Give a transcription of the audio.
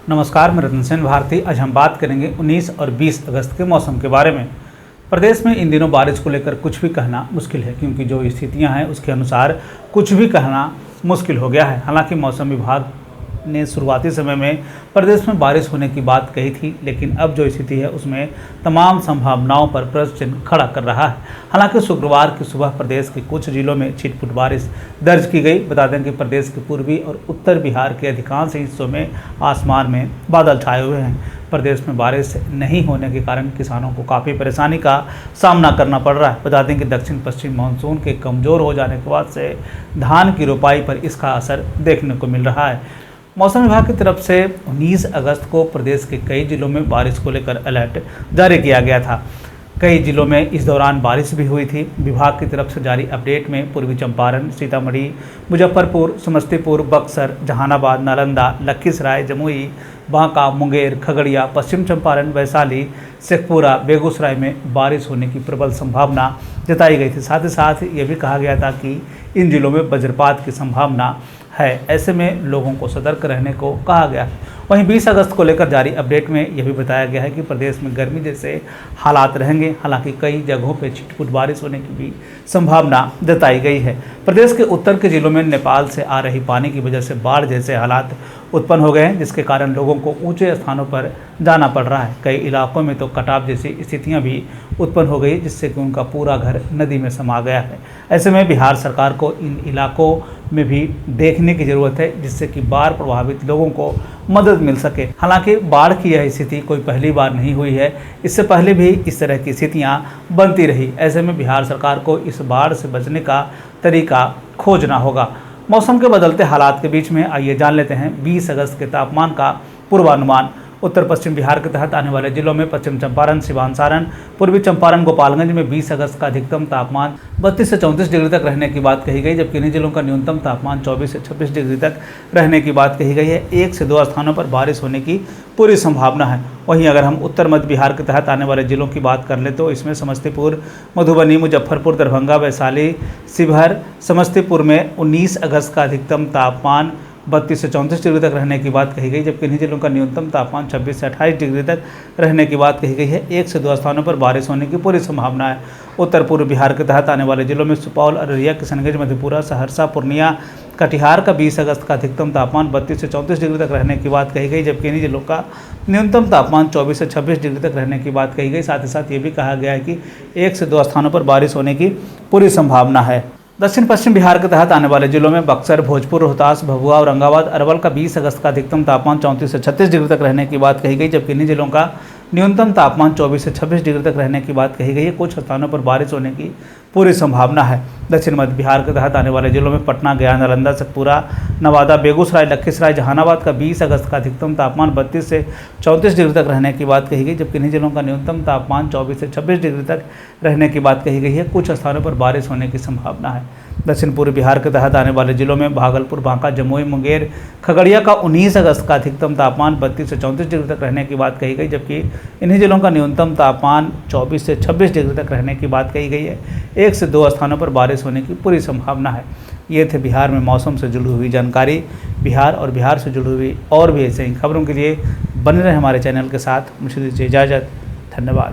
नमस्कार, मैं रतन सेन भारती। आज हम बात करेंगे 19 और 20 अगस्त के मौसम के बारे में। प्रदेश में इन दिनों बारिश को लेकर कुछ भी कहना मुश्किल है, क्योंकि जो स्थितियां हैं उसके अनुसार कुछ भी कहना मुश्किल हो गया है। हालांकि मौसम विभाग ने शुरुआती समय में प्रदेश में बारिश होने की बात कही थी, लेकिन अब जो स्थिति है उसमें तमाम संभावनाओं पर प्रश्न चिन्ह खड़ा कर रहा है। हालांकि शुक्रवार की सुबह प्रदेश के कुछ जिलों में छिटपुट बारिश दर्ज की गई। बता दें कि प्रदेश के पूर्वी और उत्तर बिहार के अधिकांश हिस्सों में आसमान में बादल छाए हुए हैं। प्रदेश में बारिश नहीं होने के कारण किसानों को काफ़ी परेशानी का सामना करना पड़ रहा है। बता दें कि दक्षिण पश्चिम मानसून के कमज़ोर हो जाने के बाद से धान की रोपाई पर इसका असर देखने को मिल रहा है। मौसम विभाग की तरफ से 19 अगस्त को प्रदेश के कई जिलों में बारिश को लेकर अलर्ट जारी किया गया था। कई जिलों में इस दौरान बारिश भी हुई थी। विभाग की तरफ से जारी अपडेट में पूर्वी चंपारण, सीतामढ़ी, मुजफ्फरपुर, समस्तीपुर, बक्सर, जहानाबाद, नालंदा, लखीसराय, जमुई, बांका, मुंगेर, खगड़िया, पश्चिम चंपारण, वैशाली, शेखपुरा, बेगूसराय में बारिश होने की प्रबल संभावना जताई गई थी। साथ ही साथ ये भी कहा गया था कि इन जिलों में वज्रपात की संभावना है। ऐसे में लोगों को सतर्क रहने को कहा गया है। वहीं 20 अगस्त को लेकर जारी अपडेट में यह भी बताया गया है कि प्रदेश में गर्मी जैसे हालात रहेंगे। हालांकि कई जगहों पर छिटपुट बारिश होने की भी संभावना जताई गई है। प्रदेश के उत्तर के जिलों में नेपाल से आ रही पानी की वजह से बाढ़ जैसे हालात उत्पन्न हो गए हैं, जिसके कारण लोगों को ऊंचे स्थानों पर जाना पड़ रहा है। कई इलाकों में तो कटाव जैसी स्थितियां भी उत्पन्न हो गई, जिससे कि उनका पूरा घर नदी में समा गया है। ऐसे में बिहार सरकार को इन इलाकों में भी देखने की ज़रूरत है, जिससे कि बाढ़ प्रभावित लोगों को मदद मिल सके। हालांकि बाढ़ की यह स्थिति कोई पहली बार नहीं हुई है, इससे पहले भी इस तरह की स्थितियां बनती रही। ऐसे में बिहार सरकार को इस बाढ़ से बचने का तरीका खोजना होगा। मौसम के बदलते हालात के बीच में आइए जान लेते हैं 20 अगस्त के तापमान का पूर्वानुमान। उत्तर पश्चिम बिहार के तहत आने वाले जिलों में पश्चिम चंपारण, सिवान, सारण, पूर्वी चंपारण, गोपालगंज में 20 अगस्त का अधिकतम तापमान 32 से 34 डिग्री तक रहने की बात कही गई, जबकि इन्हीं जिलों का न्यूनतम तापमान 24 से 26 डिग्री तक रहने की बात कही गई है। 1 से 2 स्थानों पर बारिश होने की पूरी संभावना है। वहीं अगर हम उत्तर मध्य बिहार के तहत आने वाले जिलों की बात कर लें तो इसमें समस्तीपुर, मधुबनी, मुजफ्फरपुर, दरभंगा, वैशाली, शिवहर, समस्तीपुर में 19 अगस्त का अधिकतम तापमान 32 से 34 डिग्री तक रहने की बात कही गई, जबकि इन्हीं जिलों का न्यूनतम तापमान 26 से 28 डिग्री तक रहने की बात कही गई है। 1 से 2 स्थानों पर बारिश होने की पूरी संभावना है। उत्तर पूर्व बिहार के तहत आने वाले जिलों में सुपौल, अररिया, किशनगंज, मधेपुरा, सहरसा, पूर्णिया, कटिहार का 20 अगस्त का अधिकतम तापमान 32 से 34 डिग्री तक रहने की बात कही गई, जबकि इन्हीं जिलों का न्यूनतम तापमान 24 से 26 डिग्री तक रहने की बात कही गई। साथ ही साथ ये भी कहा गया है कि 1 से 2 स्थानों पर बारिश होने की पूरी संभावना है। दक्षिण पश्चिम बिहार के तहत आने वाले जिलों में बक्सर, भोजपुर, रोहतास, भभुआ, औरंगाबाद, अरवल का 20 अगस्त का अधिकतम तापमान 34 से 36 डिग्री तक रहने की बात कही गई, जबकि इन्हीं जिलों का न्यूनतम तापमान 24 से 26 डिग्री तक रहने की बात कही गई है। कुछ स्थानों पर बारिश होने की पूरी संभावना है। दक्षिण मध्य बिहार के तहत आने वाले जिलों में पटना, गया, नालंदा, शेखपुरा, नवादा, बेगूसराय, लखीसराय, जहानाबाद का 20 अगस्त का अधिकतम तापमान 32 से 34 डिग्री तक रहने की बात कही गई, जबकि इन्हीं जिलों का न्यूनतम तापमान 24 से 26 डिग्री तक रहने की बात कही गई है। कुछ स्थानों पर बारिश होने की संभावना है। दक्षिण पूर्व बिहार के तहत आने वाले जिलों में भागलपुर, बांका, जमुई, मुंगेर, खगड़िया का 19 अगस्त का अधिकतम तापमान 32 से 34 डिग्री तक रहने की बात कही गई, जबकि इन्हीं जिलों का न्यूनतम तापमान 24 से 26 डिग्री तक रहने की बात कही गई है। 1 से 2 स्थानों पर बारिश होने की पूरी संभावना है। ये थे बिहार में मौसम से जुड़ी हुई जानकारी। बिहार और बिहार से जुड़ी हुई और भी ऐसे ही खबरों के लिए बने रहे हमारे चैनल के साथ। मुझे दीजिए इजाज़त। धन्यवाद।